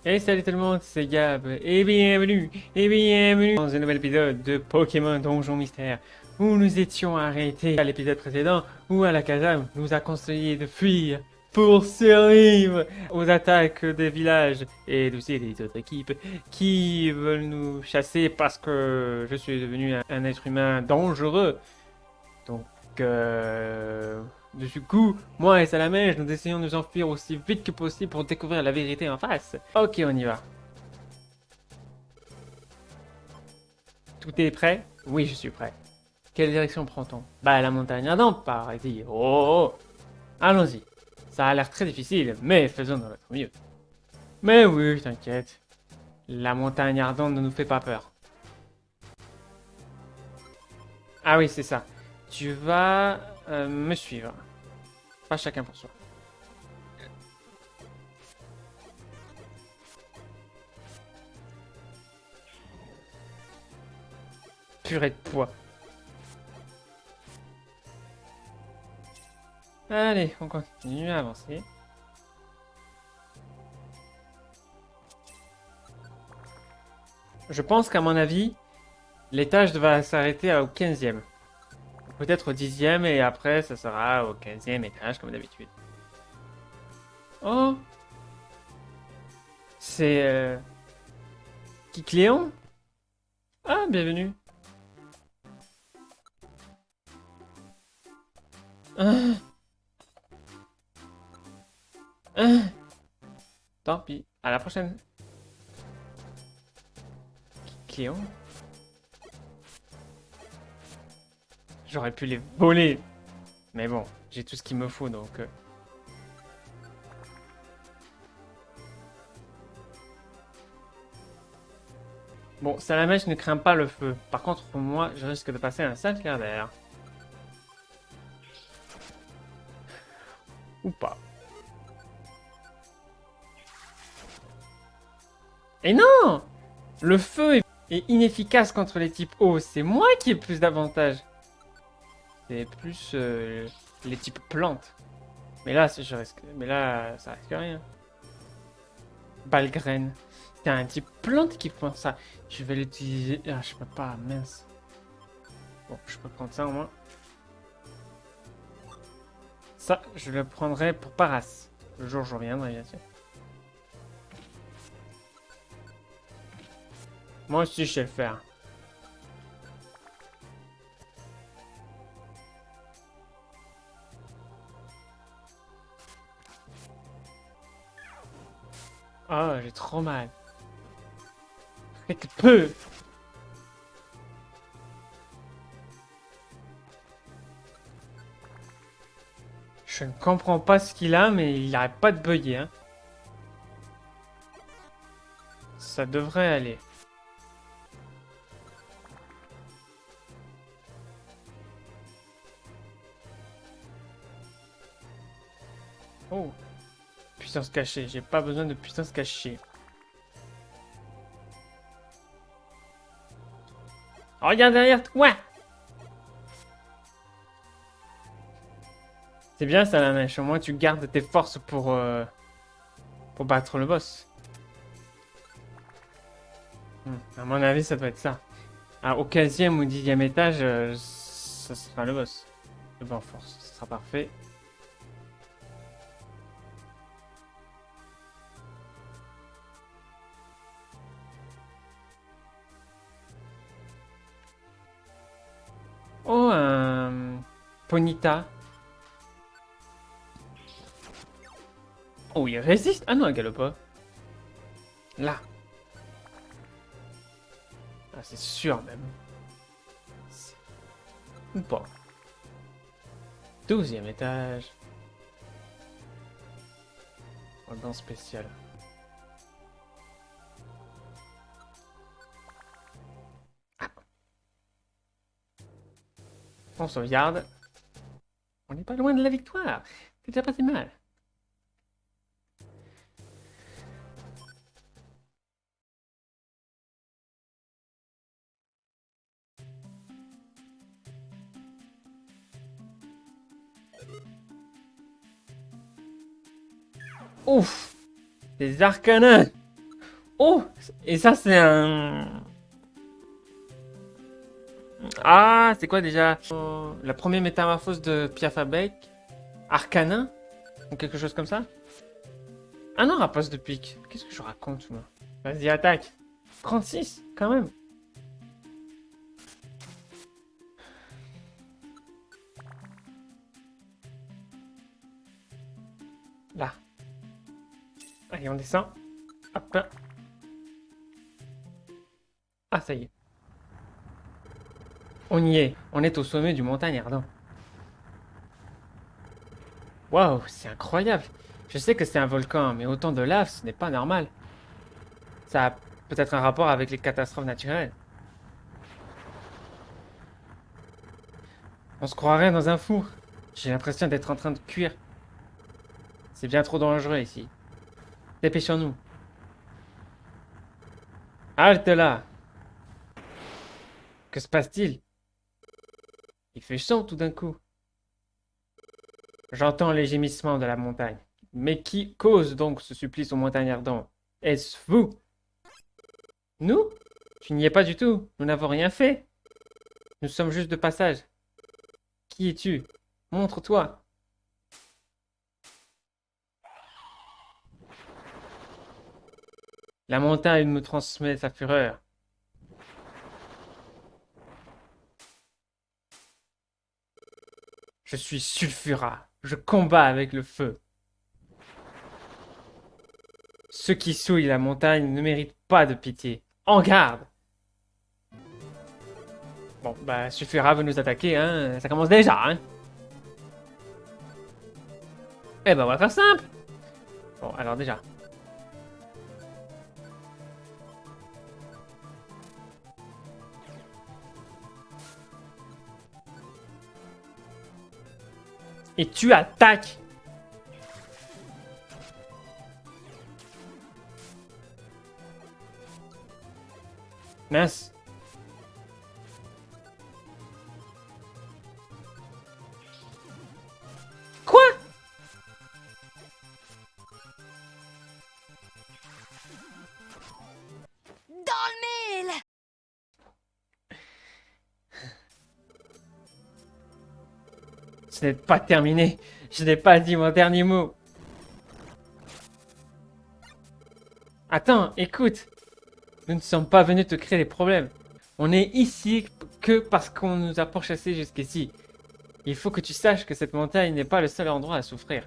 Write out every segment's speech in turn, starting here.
Et salut tout le monde, c'est Gab, et bienvenue dans un nouvel épisode de Pokémon Donjon Mystère, où nous étions arrêtés à l'épisode précédent, où Alakazam nous a conseillé de fuir pour survivre aux attaques des villages et aussi des autres équipes qui veulent nous chasser parce que je suis devenu un être humain dangereux. Donc, du coup, moi et Salamèche, nous essayons de nous enfuir aussi vite que possible pour découvrir la vérité en face. Ok, on y va. Tout est prêt? Oui, je suis prêt. Quelle direction prend-on? Bah, la montagne ardente, par ici. Oh, oh. Allons-y. Ça a l'air très difficile, mais faisons de notre mieux. Mais oui, t'inquiète. La montagne ardente ne nous fait pas peur. Ah oui, c'est ça. Tu vas me suivre. Pas chacun pour soi. Purée de poids. Allez, on continue à avancer. Je pense qu'à mon avis, l'étage va s'arrêter au 15e. Peut-être au 10e et après ça sera au 15e étage comme d'habitude. Oh, c'est Kikléon? Ah, bienvenue. Ah, ah. Tant pis, à la prochaine. Kikléon? J'aurais pu les voler. Mais bon, j'ai tout ce qu'il me faut donc. Bon, Salamèche ne craint pas le feu. Par contre, moi, je risque de passer un sale quart d'heure. Ou pas. Et non! Le feu est inefficace contre les types eau. C'est moi qui ai plus d'avantages. C'est plus les types plantes. Mais là, je risque. Mais là, ça risque rien. Balgraine. C'est un type plante qui prend ça. Je vais l'utiliser. Ah, je peux pas, mince. Bon, je peux prendre ça au moins. Ça, je le prendrai pour Paras. Le jour où je reviendrai, bien sûr. Moi aussi, je sais le faire. Oh, j'ai trop mal. Faites peu. Je ne comprends pas ce qu'il a, mais il n'arrête pas de bugger. Hein. Ça devrait aller. Oh, puissance cachée. J'ai pas besoin de puissance cachée. Oh, regarde derrière toi. C'est bien ça la mèche. Au moins tu gardes tes forces pour battre le boss. À mon avis, ça doit être ça. Ah, au 15e ou 10e étage, ça sera le boss. Le bon force, ça sera parfait. Oh, un Ponyta. Oh, il résiste. Ah non, il galope pas. Là. Ah, c'est sûr même. Ou pas. 12e étage. Organe spécial. On sauvegarde. On n'est pas loin de la victoire. C'est déjà pas si mal. Ouf! Des arcanas! Oh! Et ça, c'est un... Ah, c'est quoi déjà? La première métamorphose de Pierre Fabec? Arcanin? Ou quelque chose comme ça? Ah non, rapace de pique. Qu'est-ce que je raconte, moi? Vas-y, attaque. 36, quand même. Là. Allez, on descend. Hop. Ah, ça y est. On y est. On est au sommet du montagne ardent. Waouh, c'est incroyable. Je sais que c'est un volcan, mais autant de lave, ce n'est pas normal. Ça a peut-être un rapport avec les catastrophes naturelles. On se croirait dans un four. J'ai l'impression d'être en train de cuire. C'est bien trop dangereux ici. Dépêchons-nous. Halte là! Que se passe-t-il? Il fait chaud tout d'un coup. J'entends les gémissements de la montagne. Mais qui cause donc ce supplice aux montagnes ardentes? Est-ce vous? Nous? Tu n'y es pas du tout. Nous n'avons rien fait. Nous sommes juste de passage. Qui es-tu? Montre-toi. La montagne me transmet sa fureur. Je suis Sulfura. Je combats avec le feu. Ceux qui souillent la montagne ne méritent pas de pitié. En garde! Bon, bah, Sulfura veut nous attaquer, hein. Ça commence déjà, hein. Eh ben, on va faire simple. Bon, alors déjà. Et tu attaques! Mince. Quoi? Dans le mille! Ce n'est pas terminé. Je n'ai pas dit mon dernier mot. Attends, écoute. Nous ne sommes pas venus te créer des problèmes. On est ici que parce qu'on nous a pourchassés jusqu'ici. Il faut que tu saches que cette montagne n'est pas le seul endroit à souffrir.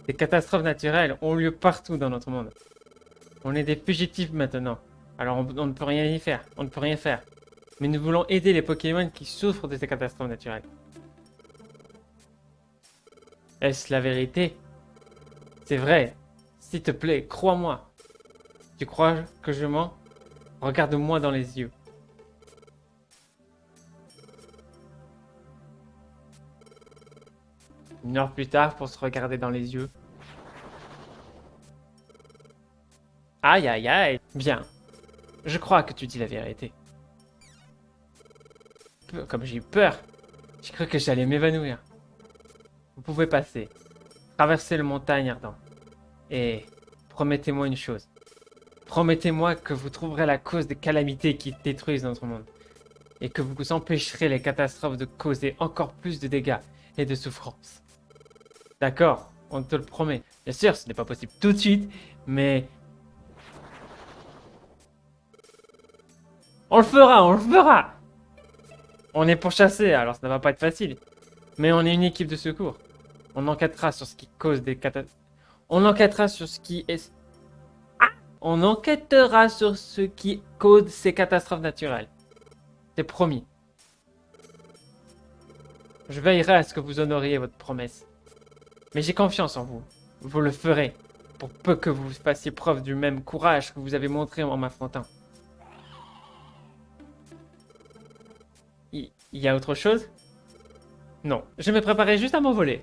Des catastrophes naturelles ont lieu partout dans notre monde. On est des fugitifs maintenant. Alors on ne peut rien y faire. On ne peut rien faire. Mais nous voulons aider les Pokémon qui souffrent de ces catastrophes naturelles. Est-ce la vérité? C'est vrai. S'il te plaît, crois-moi. Tu crois que je mens? Regarde-moi dans les yeux. Une heure plus tard pour se regarder dans les yeux. Aïe aïe aïe. Bien. Je crois que tu dis la vérité. Comme j'ai eu peur. J'ai cru que j'allais m'évanouir. Vous pouvez passer. Traverser le montagne ardent. Et promettez-moi une chose. Promettez-moi que vous trouverez la cause des calamités qui détruisent notre monde. Et que vous empêcherez les catastrophes de causer encore plus de dégâts et de souffrances. D'accord, on te le promet. Bien sûr, ce n'est pas possible tout de suite, mais... On le fera, on le fera! On est pourchassés, alors ça ne va pas être facile. Mais on est une équipe de secours. On enquêtera sur ce qui cause des catastrophes. On enquêtera sur ce qui est... On enquêtera sur ce qui cause ces catastrophes naturelles. C'est promis. Je veillerai à ce que vous honoriez votre promesse. Mais j'ai confiance en vous. Vous le ferez. Pour peu que vous fassiez preuve du même courage que vous avez montré en m'affrontant. Il y a autre chose? Non. Je me préparais juste à m'envoler.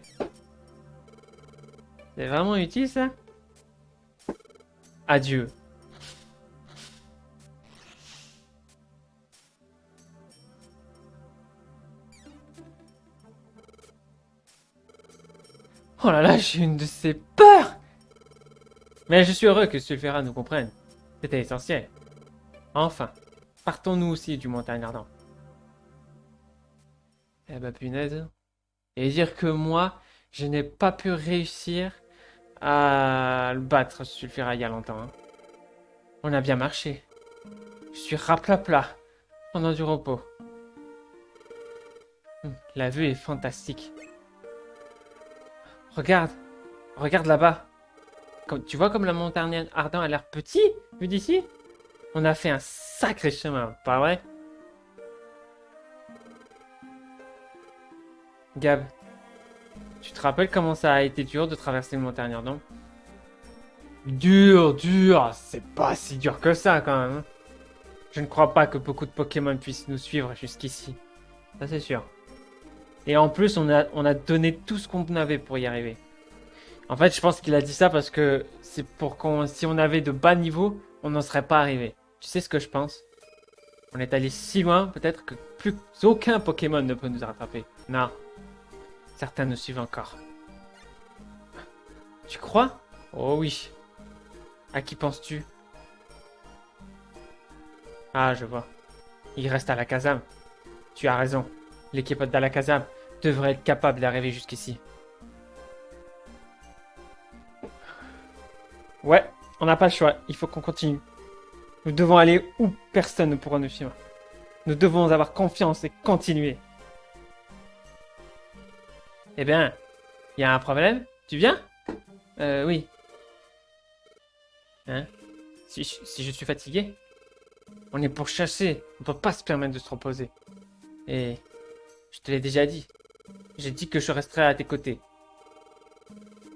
C'est vraiment utile ça? Adieu. Oh là là, j'ai une de ces peurs! Mais je suis heureux que Sulfera nous comprenne. C'était essentiel. Enfin, partons-nous aussi du montagne ardent. Eh ben punaise. Et dire que moi, je n'ai pas pu réussir à le battre, ce sulfura, il y a longtemps. Hein. On a bien marché. Je suis raplapla pendant du repos. La vue est fantastique. Regarde, regarde là-bas. Tu vois comme la montagne ardente a l'air petit, vu d'ici? On a fait un sacré chemin, pas vrai? Gab, tu te rappelles comment ça a été dur de traverser le montagne ardente? Dur, c'est pas si dur que ça quand même. Hein. Je ne crois pas que beaucoup de Pokémon puissent nous suivre jusqu'ici. Ça c'est sûr. Et en plus, on a donné tout ce qu'on avait pour y arriver. En fait, je pense qu'il a dit ça parce que c'est pour qu'on, si on avait de bas niveaux, on n'en serait pas arrivé. Tu sais ce que je pense? On est allé si loin, peut-être que plus aucun Pokémon ne peut nous rattraper. Non. Certains nous suivent encore. Tu crois? Oh oui. À qui penses-tu? Ah, je vois. Il reste à la Kazam. Tu as raison. L'équipe d'Alakazam devrait être capable d'arriver jusqu'ici. Ouais, on n'a pas le choix. Il faut qu'on continue. Nous devons aller où personne ne pourra nous suivre. Nous devons avoir confiance et continuer. Eh bien, il y a un problème? Tu viens? Oui. Hein? Si je suis fatigué? On est pour chasser. On peut pas se permettre de se reposer. Et je te l'ai déjà dit. J'ai dit que je resterai à tes côtés.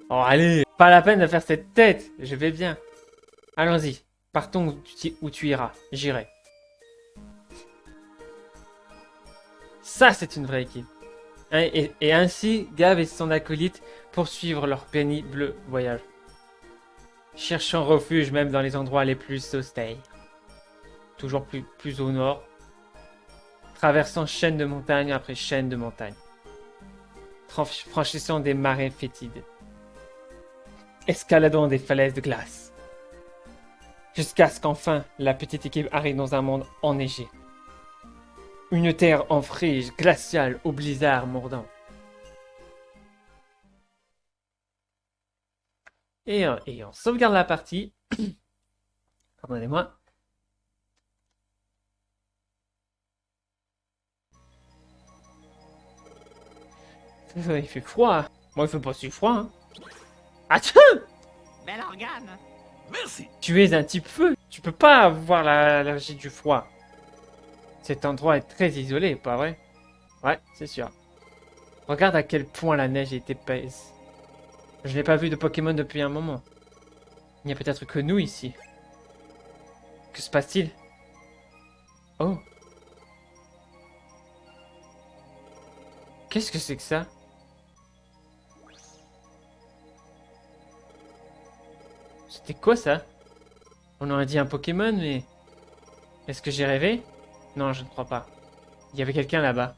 Oh, allez! Pas la peine de faire cette tête. Je vais bien. Allons-y. Partons où tu iras. J'irai. Ça, c'est une vraie équipe. Et ainsi, Gav et son acolyte poursuivent leur pénible voyage. Cherchant refuge même dans les endroits les plus austères. Toujours plus au nord. Traversant chaîne de montagne après chaîne de montagne. Franchissant des marais fétides. Escaladant des falaises de glace. Jusqu'à ce qu'enfin, la petite équipe arrive dans un monde enneigé. Une terre en frise glaciale au blizzard mordant. Et on sauvegarde la partie. Pardonnez-moi. Il fait froid. Moi, il fait pas si froid. Hein. Attends! Bel organe. Merci. Tu es un type feu. Tu peux pas avoir l'allergie du froid. Cet endroit est très isolé, pas vrai? Ouais, c'est sûr. Regarde à quel point la neige est épaisse. Je n'ai pas vu de Pokémon depuis un moment. Il n'y a peut-être que nous ici. Que se passe-t-il? Oh. Qu'est-ce que c'est que ça? C'était quoi ça? On aurait dit un Pokémon, mais... Est-ce que j'ai rêvé? Non, je ne crois pas. Il y avait quelqu'un là-bas.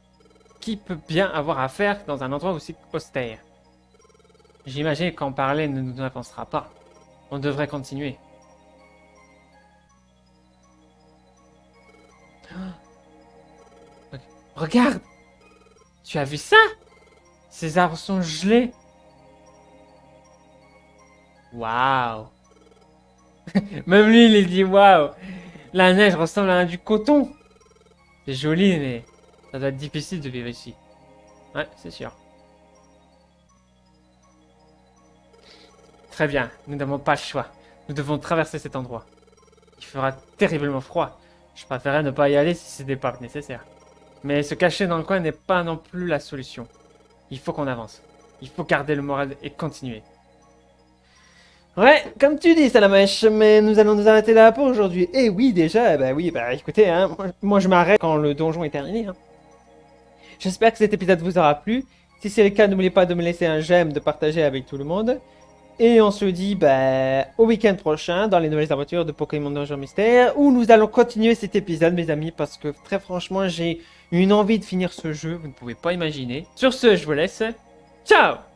Qui peut bien avoir affaire dans un endroit aussi austère? J'imagine qu'en parler ne nous avancera pas. On devrait continuer. Oh. Regarde! Tu as vu ça? Ces arbres sont gelés. Waouh! Même lui, il dit waouh! La neige ressemble à du coton. C'est joli, mais ça doit être difficile de vivre ici. Ouais, c'est sûr. Très bien, nous n'avons pas le choix. Nous devons traverser cet endroit. Il fera terriblement froid. Je préférerais ne pas y aller si ce n'est pas nécessaire. Mais se cacher dans le coin n'est pas non plus la solution. Il faut qu'on avance. Il faut garder le moral et continuer. Ouais, comme tu dis, Salamèche, mais nous allons nous arrêter là pour aujourd'hui. Et oui, déjà, écoutez, hein, moi je m'arrête quand le donjon est terminé. Hein. J'espère que cet épisode vous aura plu. Si c'est le cas, n'oubliez pas de me laisser un j'aime, de partager avec tout le monde. Et on se dit au week-end prochain dans les nouvelles aventures de Pokémon Donjon Mystère où nous allons continuer cet épisode, mes amis, parce que très franchement, j'ai une envie de finir ce jeu, vous ne pouvez pas imaginer. Sur ce, je vous laisse. Ciao!